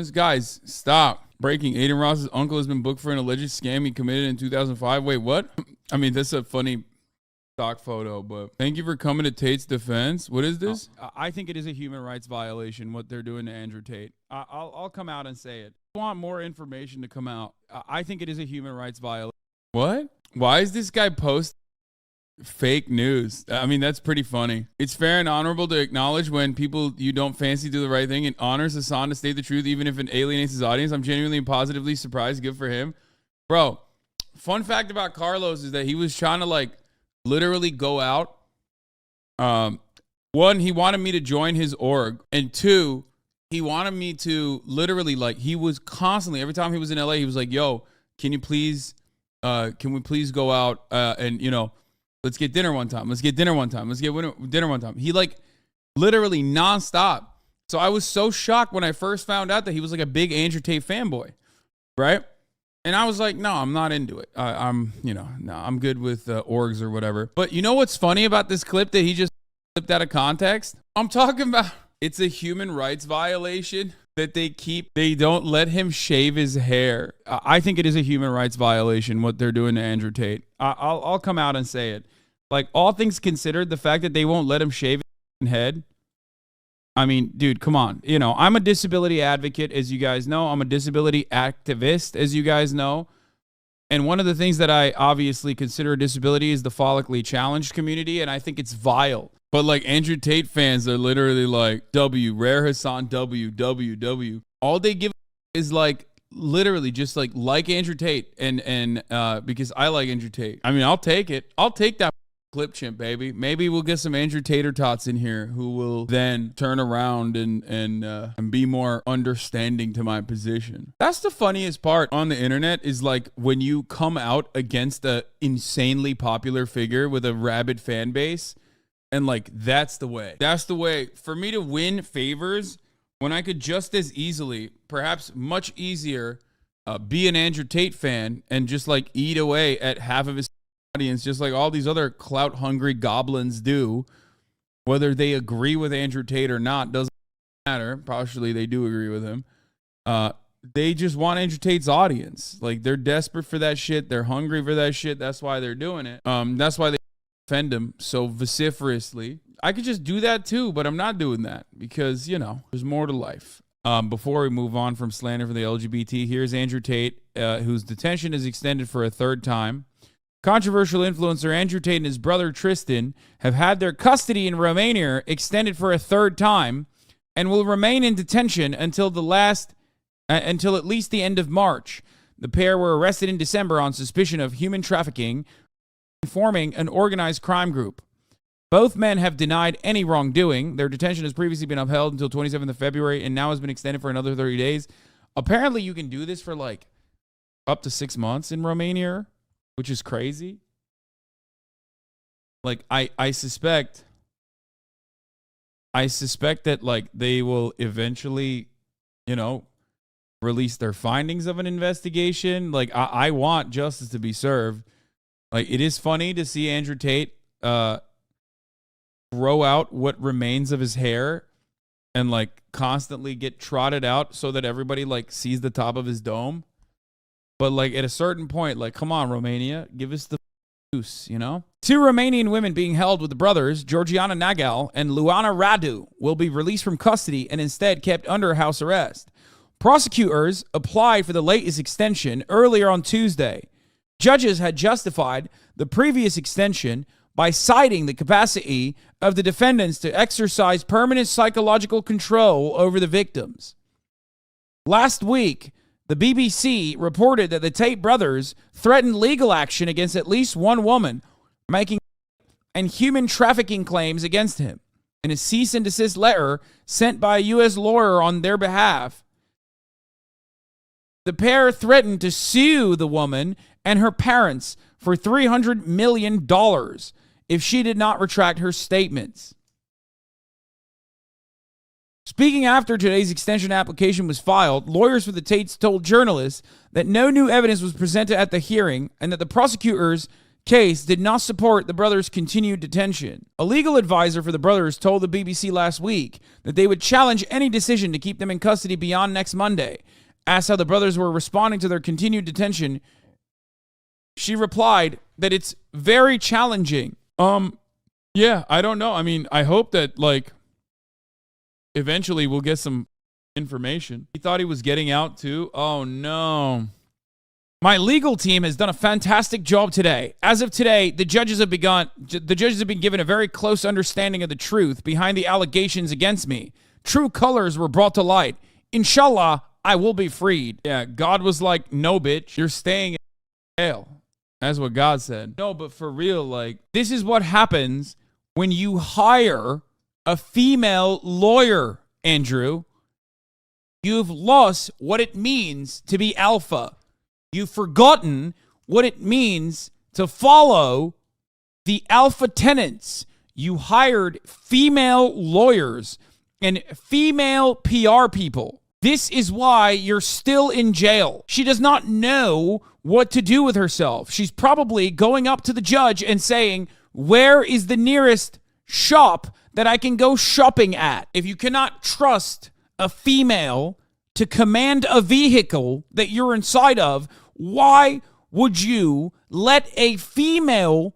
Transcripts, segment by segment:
influence. Guys, stop. Breaking. Aiden Ross's uncle has been booked for an alleged scam he committed in 2005. Wait, what? I mean, that's a funny stock photo, but thank you for coming to Tate's defense. What is this? I think it is a human rights violation what they're doing to Andrew Tate. I'll come out and say it. I want more information to come out. I think it is a human rights violation. What? Why is this guy posting fake news? I mean, that's pretty funny. It's fair and honorable to acknowledge when people you don't fancy do the right thing. It honors Hasan to state the truth, even if it alienates his audience. I'm genuinely and positively surprised. Good for him. Bro, fun fact about Carlos is that he was trying to, like, literally go out. One, he wanted me to join his org. And two, he wanted me to literally, like, he was constantly, every time he was in LA, he was like, yo, can we please go out and, you know, let's get dinner one time. Let's get dinner one time. Let's get dinner one time. He, like, literally nonstop. So I was so shocked when I first found out that he was, like, a big Andrew Tate fanboy, right? And I was like, no, I'm not into it. I'm good with orgs or whatever. But you know what's funny about this clip that he just clipped out of context? I'm talking about it's a human rights violation that they don't let him shave his hair. I think it is a human rights violation what they're doing to Andrew Tate. I'll come out and say it. Like, all things considered, the fact that they won't let him shave his head. I mean, dude, come on. You know, I'm a disability advocate, as you guys know. I'm a disability activist, as you guys know. And one of the things that I obviously consider a disability is the follically challenged community, and I think it's vile. But, like, Andrew Tate fans are literally like, W, Rare Hasan, W. All they give is, like, literally just, like Andrew Tate, and because I like Andrew Tate. I mean, I'll take it. I'll take that clip chimp, baby. Maybe we'll get some Andrew Tater Tots in here who will then turn around and be more understanding to my position. That's the funniest part on the internet is, like, when you come out against a insanely popular figure with a rabid fan base, and, like, that's the way. That's the way for me to win favors when I could just as easily, perhaps much easier, be an Andrew Tate fan and just, like, eat away at half of his audience, just like all these other clout-hungry goblins do. Whether they agree with Andrew Tate or not doesn't matter. Partially, they do agree with him. They just want Andrew Tate's audience. Like, they're desperate for that shit. They're hungry for that shit. That's why they're doing it. That's why they defend him so vociferously. I could just do that too, but I'm not doing that because, you know, there's more to life. Before we move on from slander for the LGBT, here's Andrew Tate, whose detention is extended for a third time. Controversial influencer Andrew Tate and his brother Tristan have had their custody in Romania extended for a third time and will remain in detention until at least the end of March. The pair were arrested in December on suspicion of human trafficking, forming an organized crime group. Both men have denied any wrongdoing. Their detention has previously been upheld until 27th of February and now has been extended for another 30 days. Apparently, you can do this for, like, up to 6 months in Romania, which is crazy. Like, I suspect that, like, they will eventually, you know, release their findings of an investigation. Like, I want justice to be served. Like, it is funny to see Andrew Tate grow out what remains of his hair and, like, constantly get trotted out so that everybody, like, sees the top of his dome. But, like, at a certain point, like, come on, Romania, give us the juice, you know? 2 Romanian women being held with the brothers, Georgiana Nagal and Luana Radu, will be released from custody and instead kept under house arrest. Prosecutors applied for the latest extension earlier on Tuesday. Judges had justified the previous extension by citing the capacity of the defendants to exercise permanent psychological control over the victims. Last week, the BBC reported that the Tate brothers threatened legal action against at least one woman, making and human trafficking claims against him. In a cease and desist letter sent by a U.S. lawyer on their behalf, the pair threatened to sue the woman and her parents for $300 million if she did not retract her statements. Speaking after today's extension application was filed, lawyers for the Tates told journalists that no new evidence was presented at the hearing and that the prosecutors case did not support the brothers' continued detention. A legal advisor for the brothers told the BBC last week that they would challenge any decision to keep them in custody beyond next Monday. Asked how the brothers were responding to their continued detention, she replied that it's very challenging. Yeah, I don't know. I mean, I hope that, like, eventually we'll get some information. He thought he was getting out too. Oh, no. My legal team has done a fantastic job today. As of today, the judges have been given a very close understanding of the truth behind the allegations against me. True colors were brought to light. Inshallah, I will be freed. Yeah, God was like, no, bitch, you're staying in jail. That's what God said. No, but for real, like, this is what happens when you hire a female lawyer, Andrew. You've lost what it means to be alpha. You've forgotten what it means to follow the alpha tenets. You hired female lawyers and female PR people. This is why you're still in jail. She does not know what to do with herself. She's probably going up to the judge and saying, where is the nearest shop that I can go shopping at? If you cannot trust a female to command a vehicle that you're inside of, why would you let a female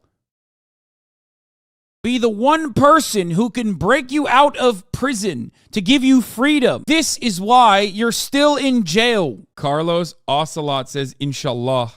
be the one person who can break you out of prison to give you freedom? This is why you're still in jail. Carlos Ocelot says, Inshallah.